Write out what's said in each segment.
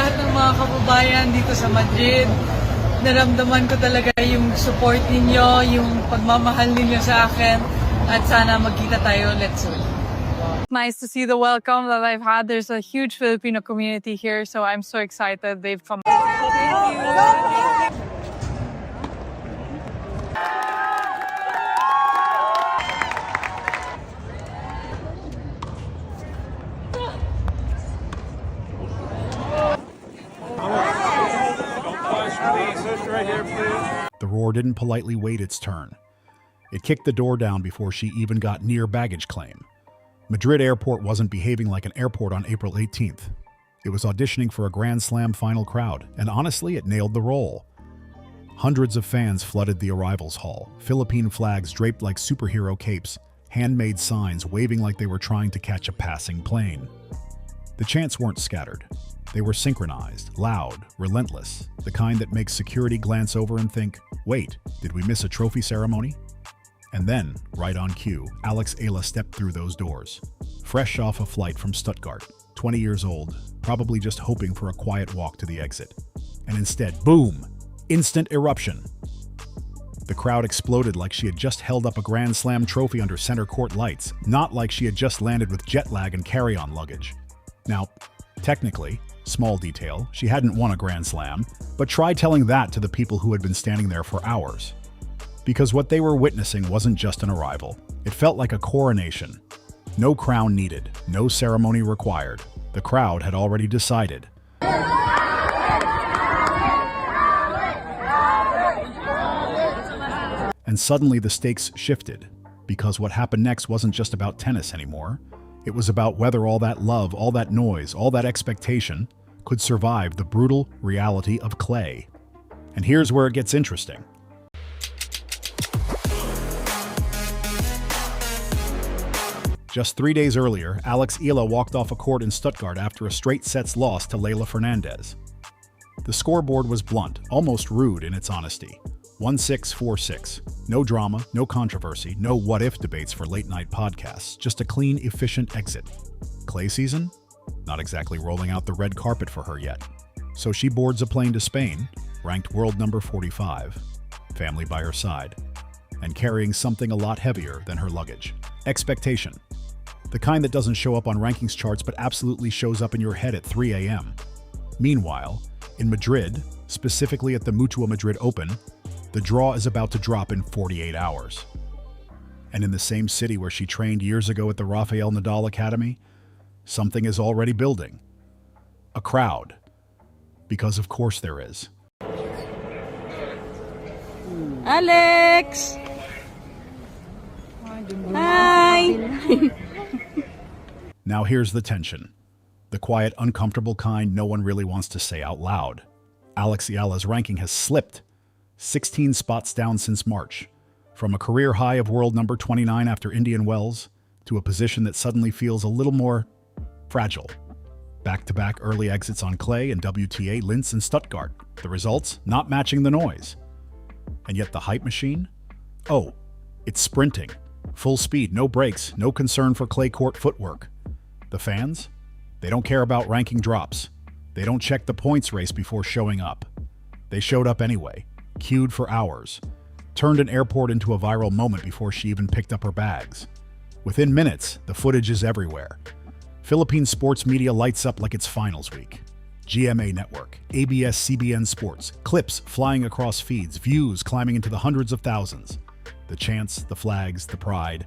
lahat ng mga kababayan dito sa Madrid. Naramdaman ko talaga yung support ninyo, yung pagmamahal ninyo sa akin, at sana magkita tayo ulit soon. Nice to see the welcome that I've had. There's a huge Filipino community here, so I'm so excited they've come. The roar didn't politely wait its turn. It kicked the door down before she even got near baggage claim. Madrid Airport wasn't behaving like an airport on April 18th. It was auditioning for a Grand Slam final crowd, and honestly, it nailed the role. Hundreds of fans flooded the arrivals hall, Philippine flags draped like superhero capes, handmade signs waving like they were trying to catch a passing plane. The chants weren't scattered. They were synchronized, loud, relentless, the kind that makes security glance over and think, wait, did we miss a trophy ceremony? And then, right on cue, Eala stepped through those doors. Fresh off a flight from Stuttgart, 20 years old, probably just hoping for a quiet walk to the exit. And instead, boom! Instant eruption. The crowd exploded like she had just held up a Grand Slam trophy under center court lights, not like she had just landed with jet lag and carry-on luggage. Now, technically, small detail, she hadn't won a Grand Slam, but try telling that to the people who had been standing there for hours. Because what they were witnessing wasn't just an arrival. It felt like a coronation. No crown needed, no ceremony required. The crowd had already decided. And suddenly the stakes shifted, because what happened next wasn't just about tennis anymore. It was about whether all that love, all that noise, all that expectation could survive the brutal reality of clay. And here's where it gets interesting. Just 3 days earlier, Eala walked off a court in Stuttgart after a straight sets loss to Leylah Fernandez. The scoreboard was blunt, almost rude in its honesty. 1-6, 4-6. No drama, no controversy, no what-if debates for late-night podcasts, just a clean, efficient exit. Clay season? Not exactly rolling out the red carpet for her yet. So she boards a plane to Spain, ranked world number 45, family by her side, and carrying something a lot heavier than her luggage. Expectation. The kind that doesn't show up on rankings charts but absolutely shows up in your head at 3 a.m. Meanwhile, in Madrid, specifically at the Mutua Madrid Open, the draw is about to drop in 48 hours. And in the same city where she trained years ago at the Rafael Nadal Academy, something is already building. A crowd. Because of course there is. Alex! Hi! Now here's the tension. The quiet, uncomfortable kind no one really wants to say out loud. Eala's ranking has slipped 16 spots down since March, from a career high of world number 29 after Indian Wells to a position that suddenly feels a little more fragile. Back-to-back early exits on clay and WTA, Linz and Stuttgart. The results? Not matching the noise. And yet the hype machine? Oh, it's sprinting. Full speed, no brakes, no concern for clay court footwork. The fans? They don't care about ranking drops. They don't check the points race before showing up. They showed up anyway. Queued for hours, turned an airport into a viral moment before she even picked up her bags. Within minutes, the footage is everywhere. Philippine sports media lights up like it's finals week. GMA Network, ABS-CBN Sports, clips flying across feeds, views climbing into the hundreds of thousands. The chants, the flags, the pride.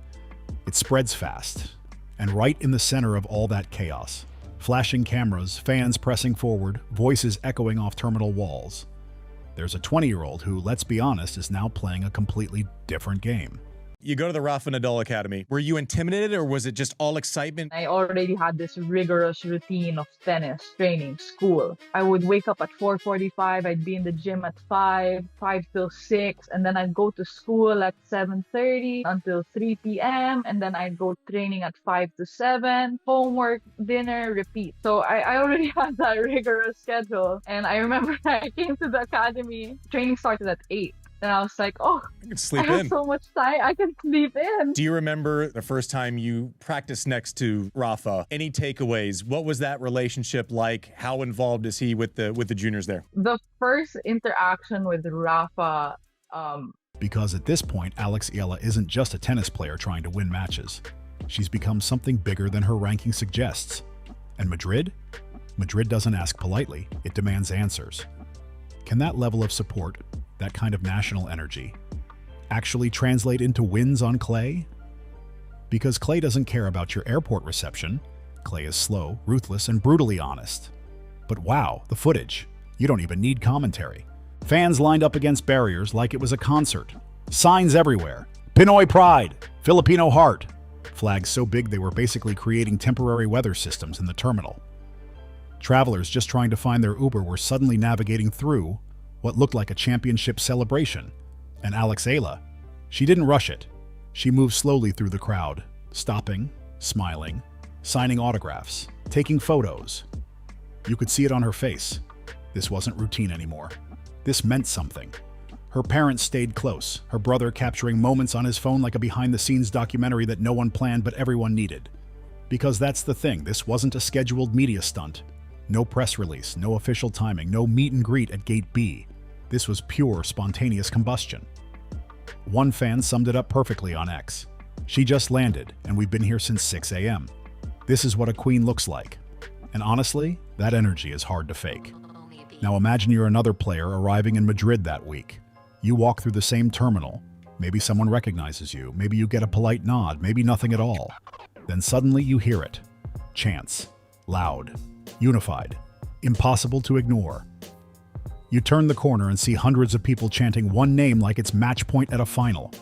It spreads fast. And right in the center of all that chaos, flashing cameras, fans pressing forward, voices echoing off terminal walls. There's a 20-year-old who, let's be honest, is now playing a completely different game. You go to the Rafa Nadal Academy. Were you intimidated or was it just all excitement? I already had this rigorous routine of tennis, training, school. I would wake up at 4:45, I'd be in the gym at 5 till 6, and then I'd go to school at 7:30 until 3 p.m., and then I'd go training at 5 to 7, homework, dinner, repeat. So I already had that rigorous schedule, and I remember I came to the academy, training started at 8. And I was like, oh, I can I sleep have in. so much time. I can sleep in. Do you remember the first time you practiced next to Rafa? Any takeaways? What was that relationship like? How involved is he with the juniors there? The first interaction with Rafa, um, Because at this point, Eala isn't just a tennis player trying to win matches. She's become something bigger than her ranking suggests. And Madrid? Madrid doesn't ask politely, it demands answers. Can that level of support, that kind of national energy, actually translate into wins on clay? Because clay doesn't care about your airport reception. Clay is slow, ruthless, and brutally honest. But wow, the footage. You don't even need commentary. Fans lined up against barriers like it was a concert. Signs everywhere. Pinoy Pride, Filipino Heart. Flags so big they were basically creating temporary weather systems in the terminal. Travelers just trying to find their Uber were suddenly navigating through what looked like a championship celebration. And Eala, she didn't rush it. She moved slowly through the crowd, stopping, smiling, signing autographs, taking photos. You could see it on her face. This wasn't routine anymore. This meant something. Her parents stayed close, her brother capturing moments on his phone like a behind-the-scenes documentary that no one planned but everyone needed. Because that's the thing, this wasn't a scheduled media stunt. No press release, no official timing, no meet and greet at Gate B. This was pure, spontaneous combustion. One fan summed it up perfectly on X. She just landed, and we've been here since 6 a.m. This is what a queen looks like. And honestly, that energy is hard to fake. Now imagine you're another player arriving in Madrid that week. You walk through the same terminal. Maybe someone recognizes you. Maybe you get a polite nod. Maybe nothing at all. Then suddenly you hear it. Chants. Loud. Unified. Impossible to ignore. You turn the corner and see hundreds of people chanting one name like it's match point at a final.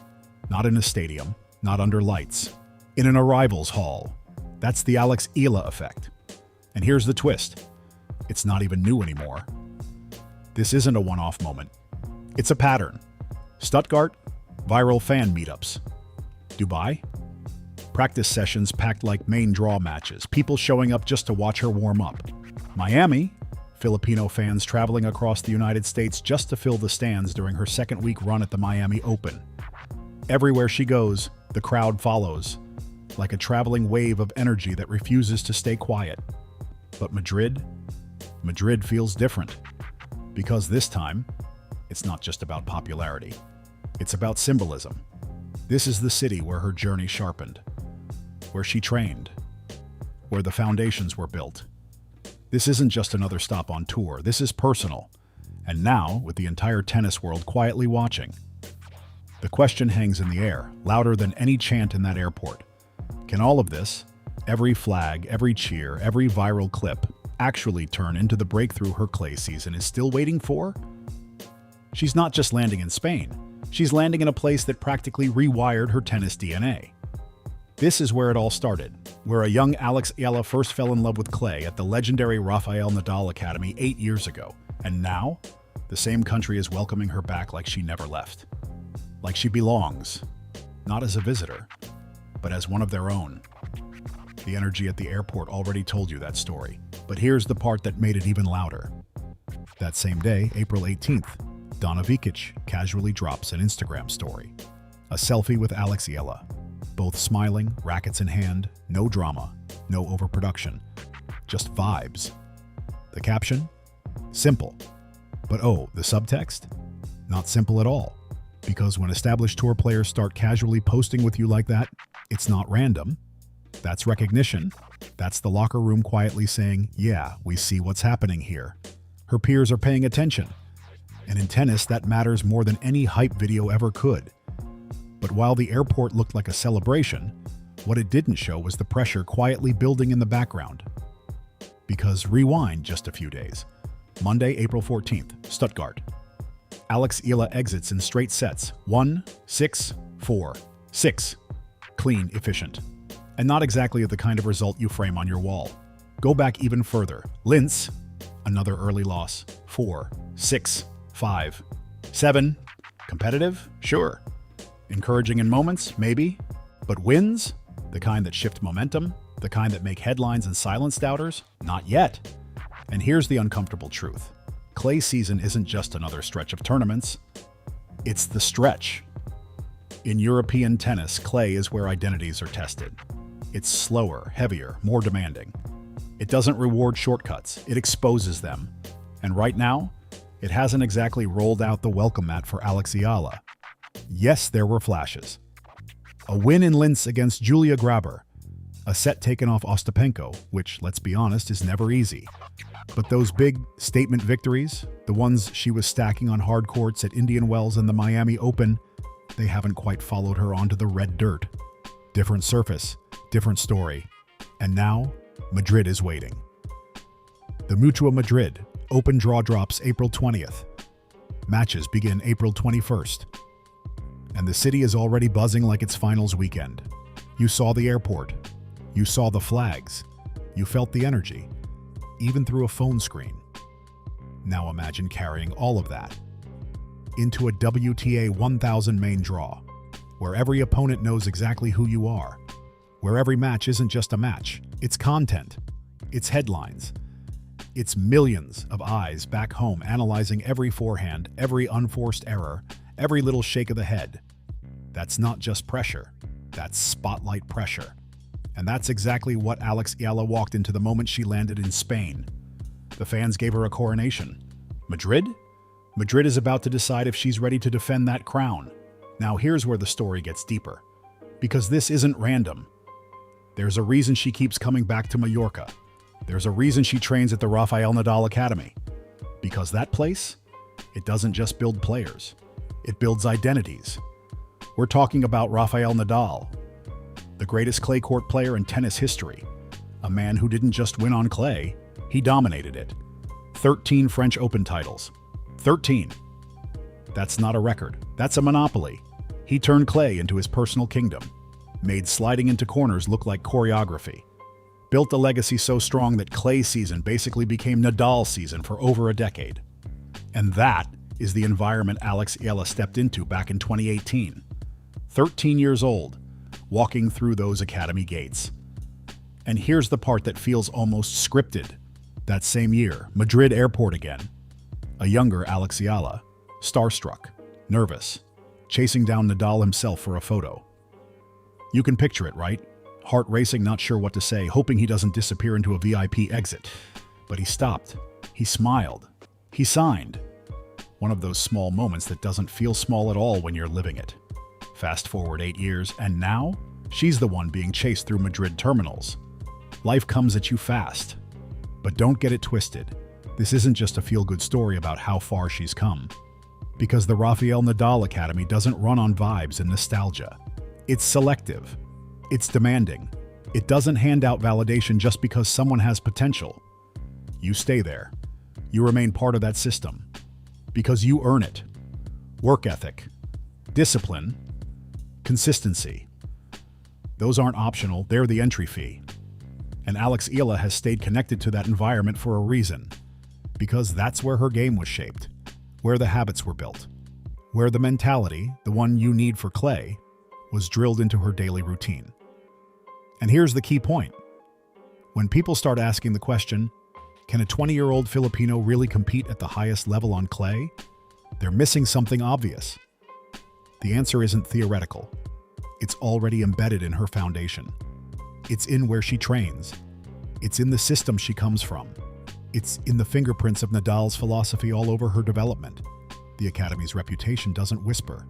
Not in a stadium. Not under lights. In an arrivals hall. That's the Eala effect. And here's the twist. It's not even new anymore. This isn't a one-off moment. It's a pattern. Stuttgart, viral fan meetups. Dubai, practice sessions packed like main draw matches, people showing up just to watch her warm up. Miami, Filipino fans traveling across the United States just to fill the stands during her second week run at the Miami Open. Everywhere she goes, the crowd follows, like a traveling wave of energy that refuses to stay quiet. But Madrid feels different. Because this time, it's not just about popularity. It's about symbolism. This is the city where her journey sharpened, where she trained, where the foundations were built. This isn't just another stop on tour. This is personal. And now, with the entire tennis world quietly watching, the question hangs in the air, louder than any chant in that airport. Can all of this, every flag, every cheer, every viral clip, actually turn into the breakthrough her clay season is still waiting for? She's not just landing in Spain. She's landing in a place that practically rewired her tennis DNA. This is where it all started, where a young Eala first fell in love with clay at the legendary Rafael Nadal Academy 8 years ago. And now, the same country is welcoming her back like she never left. Like she belongs, not as a visitor, but as one of their own. The energy at the airport already told you that story. But here's the part that made it even louder. That same day, April 18th, Donna Vikic casually drops an Instagram story. A selfie with Eala. Both smiling, rackets in hand, no drama, no overproduction. Just vibes. The caption? Simple. But oh, the subtext? Not simple at all. Because when established tour players start casually posting with you like that, it's not random. That's recognition. That's the locker room quietly saying, yeah, we see what's happening here. Her peers are paying attention. And in tennis, that matters more than any hype video ever could. But while the airport looked like a celebration, what it didn't show was the pressure quietly building in the background. Because rewind just a few days. Monday, April 14th, Stuttgart. Eala exits in straight sets. 1, 6, 4, 6. Clean, efficient. And not exactly the kind of result you frame on your wall. Go back even further. Linz, another early loss. 4, 6, 5, 7. Competitive? Sure. Encouraging in moments? Maybe. But wins? The kind that shift momentum? The kind that make headlines and silence doubters? Not yet. And here's the uncomfortable truth. Clay season isn't just another stretch of tournaments. It's the stretch. In European tennis, clay is where identities are tested. It's slower, heavier, more demanding. It doesn't reward shortcuts, it exposes them. And right now, it hasn't exactly rolled out the welcome mat for Alex Eala. Yes, there were flashes. A win in Linz against Julia Graber. A set taken off Ostapenko, which, let's be honest, is never easy. But those big statement victories, the ones she was stacking on hard courts at Indian Wells and the Miami Open, they haven't quite followed her onto the red dirt. Different surface, different story. And now, Madrid is waiting. The Mutua Madrid Open draw drops April 20th. Matches begin April 21st. And the city is already buzzing like it's finals weekend. You saw the airport. You saw the flags. You felt the energy, even through a phone screen. Now imagine carrying all of that into a WTA 1000 main draw, where every opponent knows exactly who you are, where every match isn't just a match, it's content, it's headlines, it's millions of eyes back home analyzing every forehand, every unforced error, every little shake of the head. That's not just pressure, that's spotlight pressure. And that's exactly what Alex Eala walked into the moment she landed in Spain. The fans gave her a coronation. Madrid? Madrid is about to decide if she's ready to defend that crown. Now here's where the story gets deeper. Because this isn't random. There's a reason she keeps coming back to Mallorca. There's a reason she trains at the Rafael Nadal Academy. Because that place, it doesn't just build players. It builds identities. We're talking about Rafael Nadal, the greatest clay court player in tennis history. A man who didn't just win on clay, he dominated it. 13 French Open titles. 13. That's not a record. That's a monopoly. He turned clay into his personal kingdom, made sliding into corners look like choreography, built a legacy so strong that clay season basically became Nadal season for over a decade. And that is the environment Alex Eala stepped into back in 2018. 13 years old, walking through those academy gates. And here's the part that feels almost scripted. That same year, Madrid airport again. A younger Alex Eala, starstruck, nervous, chasing down Nadal himself for a photo. You can picture it, right? Heart racing, not sure what to say, hoping he doesn't disappear into a VIP exit. But he stopped. He smiled. He signed. One of those small moments that doesn't feel small at all when you're living it. Fast forward 8 years, and now, she's the one being chased through Madrid terminals. Life comes at you fast. But don't get it twisted. This isn't just a feel-good story about how far she's come. Because the Rafael Nadal Academy doesn't run on vibes and nostalgia. It's selective. It's demanding. It doesn't hand out validation just because someone has potential. You stay there. You remain part of that system. Because you earn it. Work ethic. Discipline. Consistency. Those aren't optional, they're the entry fee. And Alex Eala has stayed connected to that environment for a reason. Because that's where her game was shaped. Where the habits were built. Where the mentality, the one you need for clay, was drilled into her daily routine. And here's the key point. When people start asking the question, can a 20-year-old Filipino really compete at the highest level on clay? They're missing something obvious. The answer isn't theoretical. It's already embedded in her foundation. It's in where she trains. It's in the system she comes from. It's in the fingerprints of Nadal's philosophy all over her development. The Academy's reputation doesn't whisper.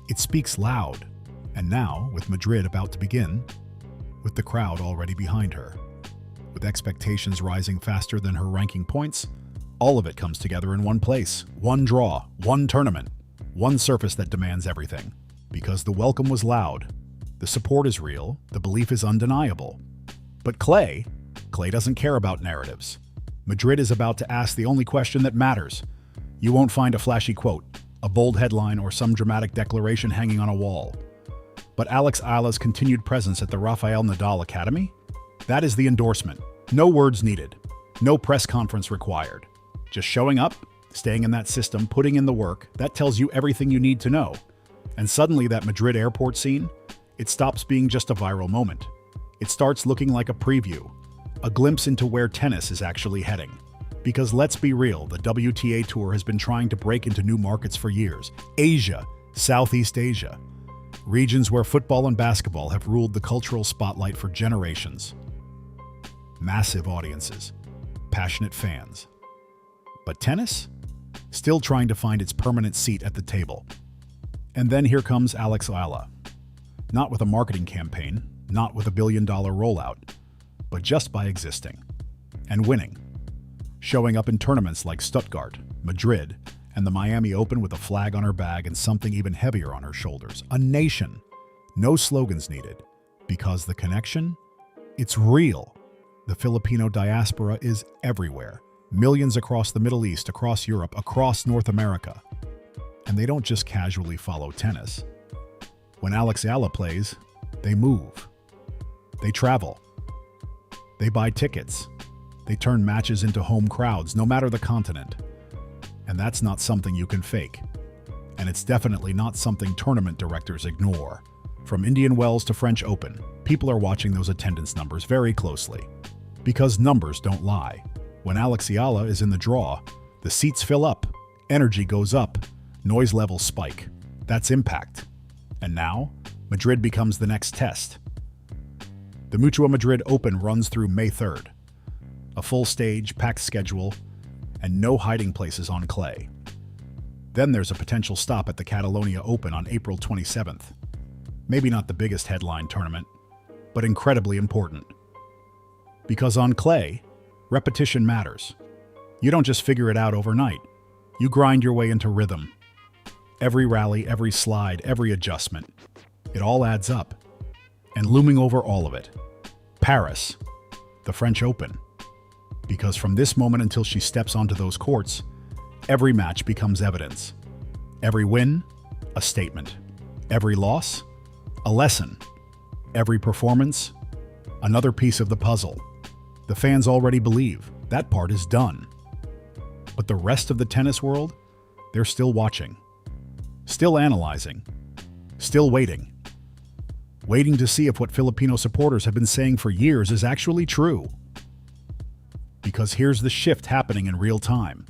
It speaks loud. And now, with Madrid about to begin, with the crowd already behind her, with expectations rising faster than her ranking points, all of it comes together in one place, one draw, one tournament, one surface that demands everything. Because the welcome was loud, the support is real, the belief is undeniable. But clay doesn't care about narratives. Madrid is about to ask the only question that matters. You won't find a flashy quote, a bold headline, or some dramatic declaration hanging on a wall. But Alex Eala's continued presence at the Rafael Nadal Academy? That is the endorsement. No words needed. No press conference required. Just showing up, staying in that system, putting in the work, that tells you everything you need to know. And suddenly that Madrid airport scene, it stops being just a viral moment. It starts looking like a preview, a glimpse into where tennis is actually heading. Because let's be real, the WTA Tour has been trying to break into new markets for years. Asia, Southeast Asia, regions where football and basketball have ruled the cultural spotlight for generations. Massive audiences, passionate fans. But tennis? Still trying to find its permanent seat at the table. And then here comes Eala. Not with a marketing campaign, not with a billion-dollar rollout, but just by existing and winning. Showing up in tournaments like Stuttgart, Madrid, and the Miami Open with a flag on her bag and something even heavier on her shoulders. A nation. No slogans needed. Because the connection? It's real. The Filipino diaspora is everywhere. Millions across the Middle East, across Europe, across North America. And they don't just casually follow tennis. When Eala plays, they move. They travel. They buy tickets. They turn matches into home crowds, no matter the continent. And that's not something you can fake. And it's definitely not something tournament directors ignore. From Indian Wells to French Open, people are watching those attendance numbers very closely. Because numbers don't lie. When Eala is in the draw, the seats fill up, energy goes up, noise levels spike. That's impact. And now, Madrid becomes the next test. The Mutua Madrid Open runs through May 3rd. A full stage, packed schedule, and no hiding places on clay. Then there's a potential stop at the Catalonia Open on April 27th. Maybe not the biggest headline tournament, but incredibly important. Because on clay, repetition matters. You don't just figure it out overnight. You grind your way into rhythm. Every rally, every slide, every adjustment. It all adds up. And looming over all of it, Paris, the French Open. Because from this moment until she steps onto those courts, every match becomes evidence. Every win, a statement. Every loss, a lesson. Every performance, another piece of the puzzle. The fans already believe that part is done. But the rest of the tennis world, they're still watching. Still analyzing. Still waiting. Waiting to see if what Filipino supporters have been saying for years is actually true. Because here's the shift happening in real time.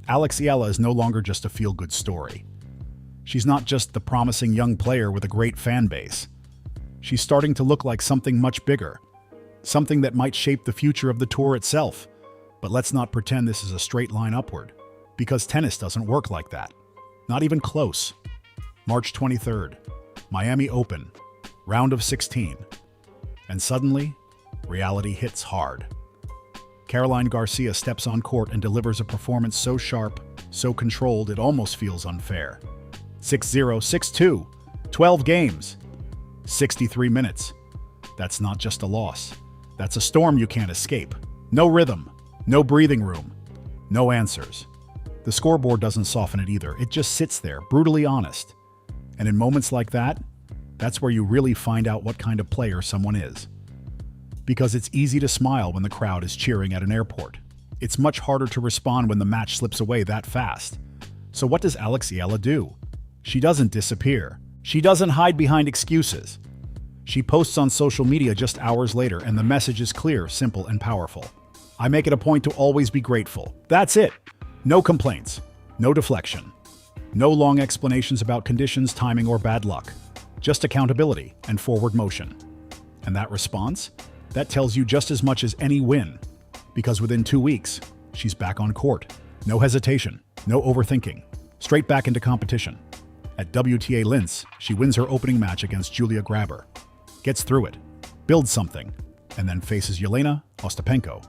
Eala is no longer just a feel-good story. She's not just the promising young player with a great fan base. She's starting to look like something much bigger. Something that might shape the future of the tour itself. But let's not pretend this is a straight line upward. Because tennis doesn't work like that. Not even close. March 23rd, Miami Open, round of 16. And suddenly, reality hits hard. Caroline Garcia steps on court and delivers a performance so sharp, so controlled, it almost feels unfair. 6-0, 6-2, 12 games, 63 minutes. That's not just a loss. That's a storm you can't escape. No rhythm, no breathing room, no answers. The scoreboard doesn't soften it either. It just sits there, brutally honest. And in moments like that, that's where you really find out what kind of player someone is. Because it's easy to smile when the crowd is cheering at an airport. It's much harder to respond when the match slips away that fast. So what does Eala do? She doesn't disappear. She doesn't hide behind excuses. She posts on social media just hours later, and the message is clear, simple, and powerful. I make it a point to always be grateful. That's it. No complaints. No deflection. No long explanations about conditions, timing, or bad luck. Just accountability and forward motion. And that response? That tells you just as much as any win. Because within 2 weeks, she's back on court. No hesitation. No overthinking. Straight back into competition. At WTA Linz, she wins her opening match against Julia Grabber. Gets through it. Builds something. And then faces Yelena Ostapenko.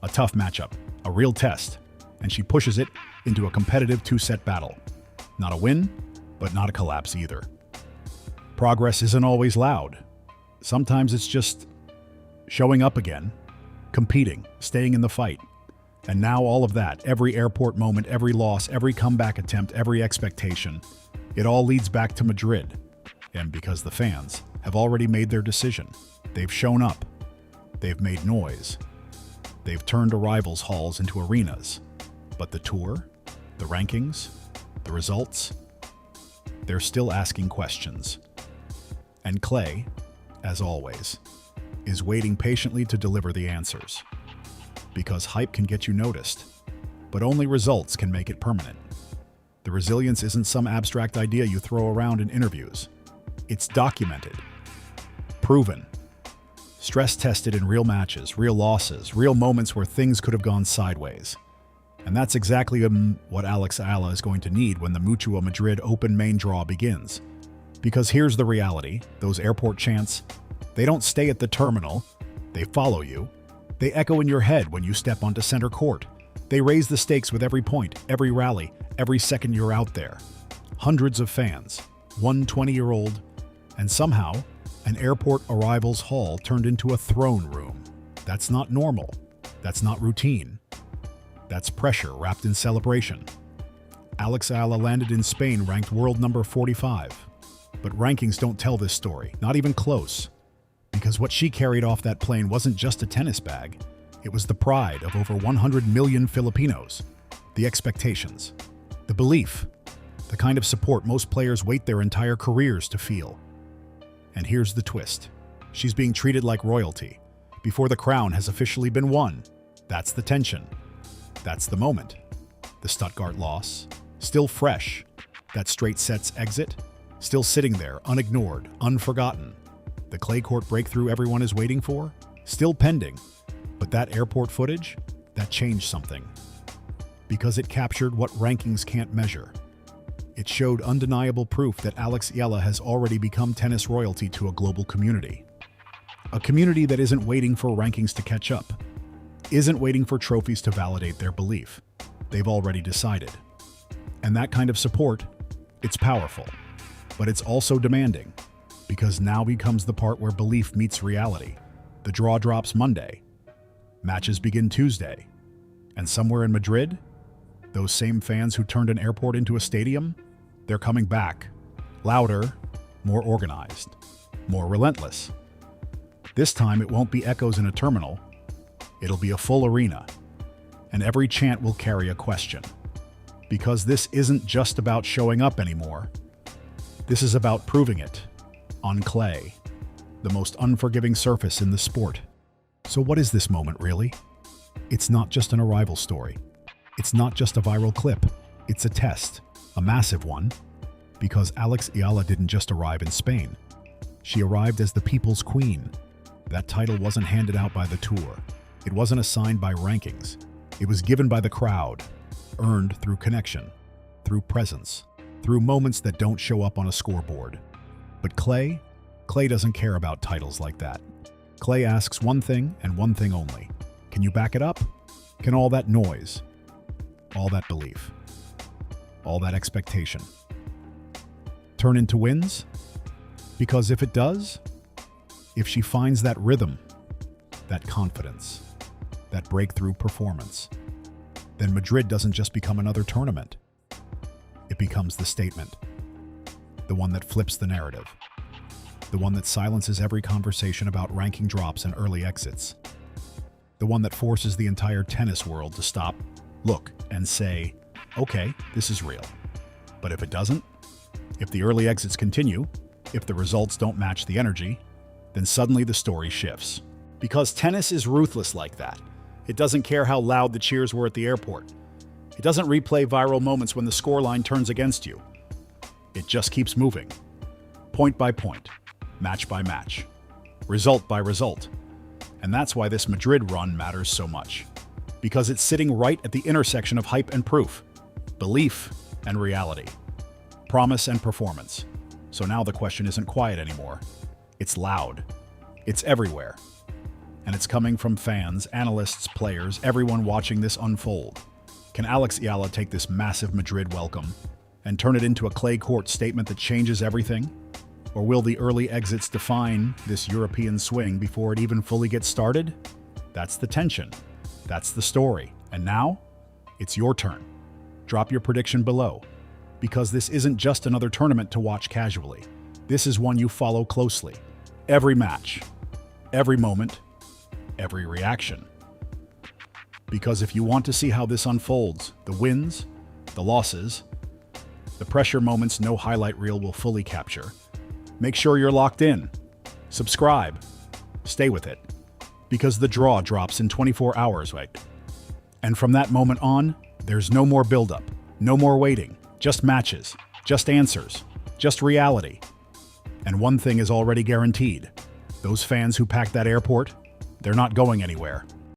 A tough matchup. A real test. And she pushes it into a competitive 2-set battle. Not a win, but not a collapse either. Progress isn't always loud. Sometimes it's just showing up again, competing, staying in the fight. And now all of that, every airport moment, every loss, every comeback attempt, every expectation, it all leads back to Madrid. And because the fans have already made their decision, they've shown up, they've made noise, they've turned arrivals' halls into arenas. But the tour, the rankings, the results, they're still asking questions. And Clay, as always, is waiting patiently to deliver the answers. Because hype can get you noticed, but only results can make it permanent. The resilience isn't some abstract idea you throw around in interviews. It's documented, proven, stress-tested in real matches, real losses, real moments where things could have gone sideways. And that's exactly what Alex Eala is going to need when the Mutua Madrid Open main draw begins. Because here's the reality, those airport chants, they don't stay at the terminal, they follow you. They echo in your head when you step onto center court. They raise the stakes with every point, every rally, every second you're out there. Hundreds of fans, one 20-year-old, and somehow, an airport arrivals hall turned into a throne room. That's not normal. That's not routine. That's pressure wrapped in celebration. Alex Eala landed in Spain ranked world number 45. But rankings don't tell this story, not even close. Because what she carried off that plane wasn't just a tennis bag. It was the pride of over 100 million Filipinos. The expectations. The belief. The kind of support most players wait their entire careers to feel. And here's the twist. She's being treated like royalty, before the crown has officially been won. That's the tension. That's the moment. The Stuttgart loss, still fresh. That straight sets exit, still sitting there, unignored, unforgotten. The clay court breakthrough everyone is waiting for, still pending. But that airport footage, that changed something. Because it captured what rankings can't measure. It showed undeniable proof that Alex Eala has already become tennis royalty to a global community. A community that isn't waiting for rankings to catch up, isn't waiting for trophies to validate their belief. They've already decided. And that kind of support, it's powerful, but it's also demanding, because now becomes the part where belief meets reality. The draw drops Monday. Matches begin Tuesday. And somewhere in Madrid, those same fans who turned an airport into a stadium, they're coming back. Louder, more organized, more relentless. This time it won't be echoes in a terminal. It'll be a full arena. And every chant will carry a question. Because this isn't just about showing up anymore. This is about proving it. On clay. The most unforgiving surface in the sport. So what is this moment really? It's not just an arrival story. It's not just a viral clip. It's a test. A massive one. Because Alex Eala didn't just arrive in Spain. She arrived as the people's queen. That title wasn't handed out by the tour. It wasn't assigned by rankings. It was given by the crowd. Earned through connection. Through presence. Through moments that don't show up on a scoreboard. But Clay doesn't care about titles like that. Clay asks one thing and one thing only. Can you back it up? Can all that noise, all that belief, all that expectation turn into wins? Because if it does, if she finds that rhythm, that confidence, that breakthrough performance, then Madrid doesn't just become another tournament. It becomes the statement. The one that flips the narrative. The one that silences every conversation about ranking drops and early exits. The one that forces the entire tennis world to stop, look, and say, okay, this is real. But if it doesn't, if the early exits continue, if the results don't match the energy, then suddenly the story shifts. Because tennis is ruthless like that. It doesn't care how loud the cheers were at the airport. It doesn't replay viral moments when the scoreline turns against you. It just keeps moving. Point by point, match by match, result by result. And that's why this Madrid run matters so much. Because it's sitting right at the intersection of hype and proof, belief and reality, promise and performance. So now the question isn't quiet anymore. It's loud. It's everywhere. And it's coming from fans, analysts, players, everyone watching this unfold. Can Alex Eala take this massive Madrid welcome and turn it into a clay court statement that changes everything? Or will the early exits define this European swing before it even fully gets started? That's the tension. That's the story. And now, it's your turn. Drop your prediction below. Because this isn't just another tournament to watch casually. This is one you follow closely. Every match, every moment, every reaction. Because if you want to see how this unfolds, the wins, the losses, the pressure moments no highlight reel will fully capture, make sure you're locked in. Subscribe. Stay with it. Because the draw drops in 24 hours, right? And from that moment on, there's no more buildup, no more waiting, just matches, just answers, just reality. And one thing is already guaranteed. Those fans who packed that airport, they're not going anywhere.